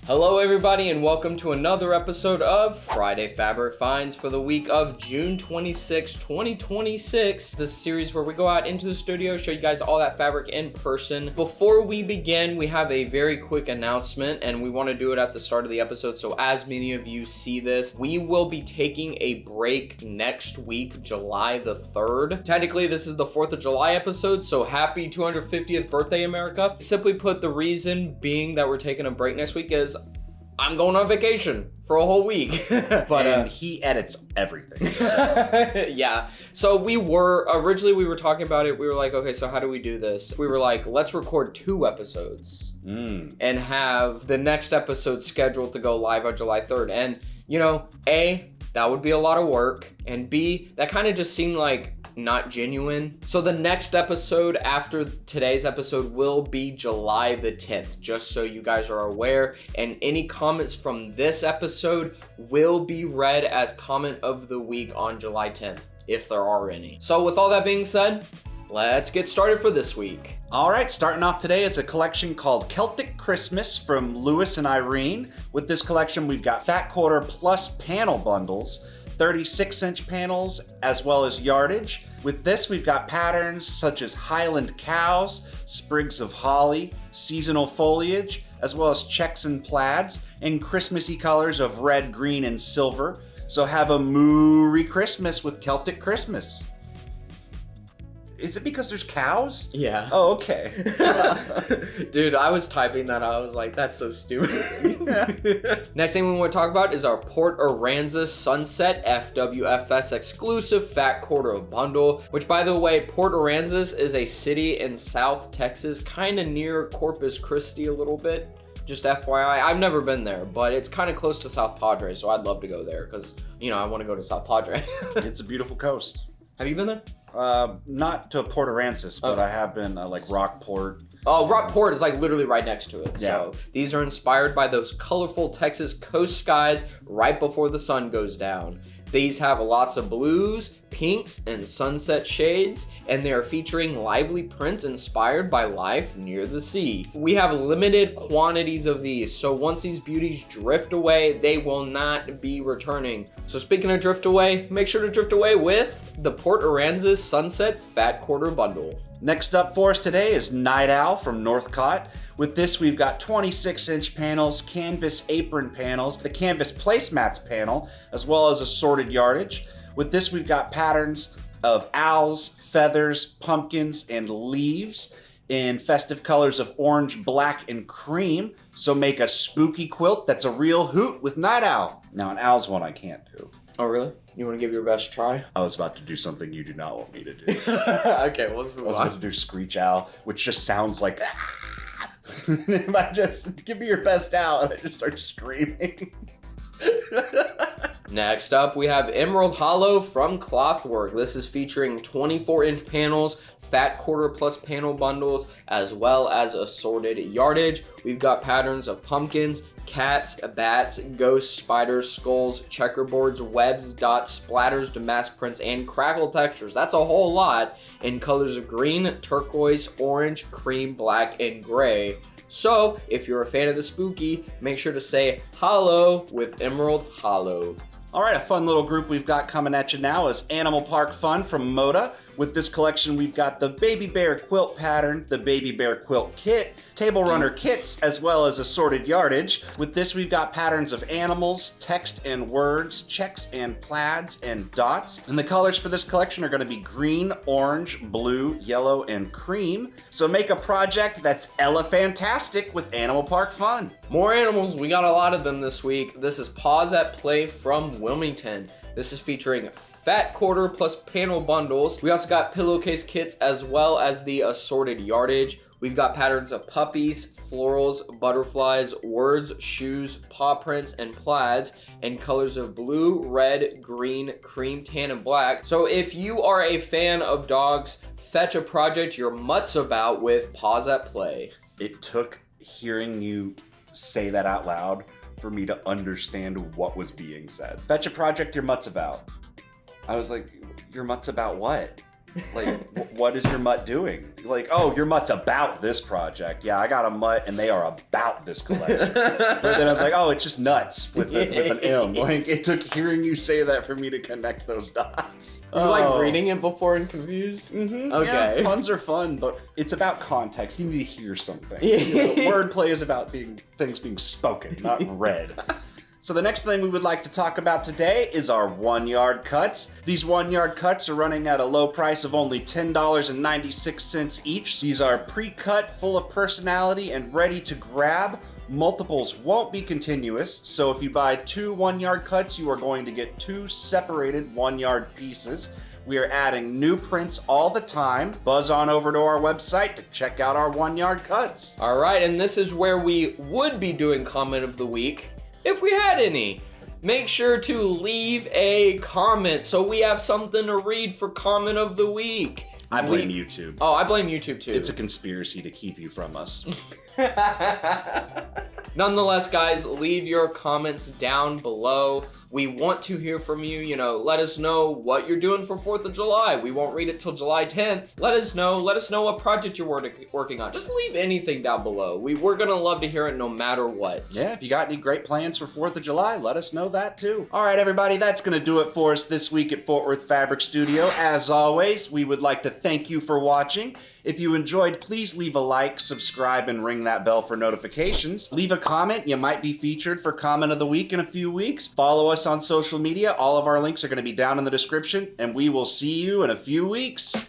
Hello everybody and welcome to another episode of Friday Fabric Finds for the week of June 26, 2026. This series where we go out into the studio, show you guys all that fabric in person. Before we begin, we have a very quick announcement and we want to do it at the start of the episode. So as many of you see this, we will be taking a break next week, July the 3rd. Technically, this is the 4th of July episode, so happy 250th birthday, America. Simply put, the reason being that we're taking a break next week is I'm going on vacation for a whole week. But he edits everything. So. Yeah. So we were talking about it. We were like, okay, so how do we do this? We were like, let's record 2 episodes and have the next episode scheduled to go live on July 3rd. And, you know, A, that would be a lot of work. And B, that kind of just seemed like not genuine. So the next episode after today's episode will be July the 10th, just so you guys are aware. And any comments from this episode will be read as comment of the week on July 10th, if there are any. So with all that being said, let's get started for this week. All right, starting off today is a collection called Celtic Christmas from Lewis and Irene. With this collection, we've got fat quarter plus panel bundles, 36-inch panels, as well as yardage. With this, we've got patterns such as Highland cows, sprigs of holly, seasonal foliage, as well as checks and plaids, and Christmassy colors of red, green, and silver. So have a Merry Christmas with Celtic Christmas. Is it because there's cows? Yeah. Oh, okay. Dude, I was typing that. I was like, that's so stupid. Next thing we want to talk about is our Port Aransas Sunset FWFS exclusive fat quarter bundle, which, by the way, Port Aransas is a city in South Texas, kind of near Corpus Christi a little bit. Just FYI, I've never been there, but it's kind of close to South Padre, so I'd love to go there because, you know, I want to go to South Padre. It's a beautiful coast. Have you been there? Not to Port Aransas, but I have been like Rockport. Oh, Rockport is like literally right next to it. So these are inspired by those colorful Texas coast skies right before the sun goes down. These have lots of blues, pinks, and sunset shades, and they are featuring lively prints inspired by life near the sea. We have limited quantities of these, so once these beauties drift away, they will not be returning. So speaking of drift away, make sure to drift away with the Port Aransas Sunset Fat Quarter Bundle. Next up for us today is Night Owl from Northcott. With this, we've got 26-inch panels, canvas apron panels, the canvas placemats panel, as well as assorted yardage. With this, we've got patterns of owls, feathers, pumpkins, and leaves in festive colors of orange, black, and cream. So make a spooky quilt that's a real hoot with Night Owl. Now, an owl's one I can't do. Oh, really? You want to give your best try? I was about to do something you do not want me to do. Okay, well, let's move on. I was about to do Screech Owl, which just sounds like... If I just give me your best owl and I just start screaming. Next up, we have Emerald Hollow from Clothworks. This is featuring 24-inch panels, fat quarter plus panel bundles, as well as assorted yardage. We've got patterns of pumpkins, cats, bats, ghosts, spiders, skulls, checkerboards, webs, dots, splatters, damask prints, and crackle textures. That's a whole lot in colors of green, turquoise, orange, cream, black, and gray. So if you're a fan of the spooky, make sure to say hollow with Emerald Hollow. All right, a fun little group we've got coming at you now is Animal Park Fun from Moda. With this collection, we've got the Baby Bear Quilt pattern, the Baby Bear Quilt kit, Table Runner kits, as well as assorted yardage. With this, we've got patterns of animals, text and words, checks and plaids, and dots. And the colors for this collection are going to be green, orange, blue, yellow, and cream. So make a project that's elephantastic with Animal Park Fun. More animals, we got a lot of them this week. This is Paws At Play from Wilmington. This is featuring fat quarter plus panel bundles. We also got pillowcase kits as well as the assorted yardage. We've got patterns of puppies, florals, butterflies, words, shoes, paw prints, and plaids, and colors of blue, red, green, cream, tan, and black. So if you are a fan of dogs, fetch a project you're mutts about with Paws At Play. It took hearing you say that out loud for me to understand what was being said. Fetch a project you're mutts about. I was like, your mutts about what? Like, what is your mutt doing? Like, oh, your mutt's about this project. Yeah, I got a mutt, and they are about this collection. But then I was like, oh, it's just nuts with an M. Like, it took hearing you say that for me to connect those dots. You like reading it before and confused? Mm-hmm. Okay. Yeah, puns are fun, but it's about context. You need to hear something. Wordplay is about things being spoken, not read. So the next thing we would like to talk about today is our 1-yard cuts. These 1-yard cuts are running at a low price of only $10.96 each. These are pre-cut, full of personality, and ready to grab. Multiples won't be continuous, so if you buy 2 1-yard cuts, you are going to get 2 separated 1-yard pieces. We are adding new prints all the time. Buzz on over to our website to check out our 1-yard cuts. All right, and this is where we would be doing comment of the week, if we had any. Make sure to leave a comment so we have something to read for comment of the week. I blame YouTube. Oh, I blame YouTube too. It's a conspiracy to keep you from us. Nonetheless, guys, leave your comments down below. We want to hear from you. You know, let us know what you're doing for 4th of July. We won't read it till July 10th. Let us know what project you're working on. Just leave anything down below. We're gonna love to hear it no matter what. Yeah, if you got any great plans for 4th of July, let us know that too. All right, everybody, that's gonna do it for us this week at Fort Worth Fabric Studio. As always, we would like to thank you for watching. If you enjoyed, please leave a like, subscribe, and ring that bell for notifications. Leave a comment. You might be featured for comment of the week in a few weeks. Follow us on social media. All of our links are going to be down in the description, and we will see you in a few weeks.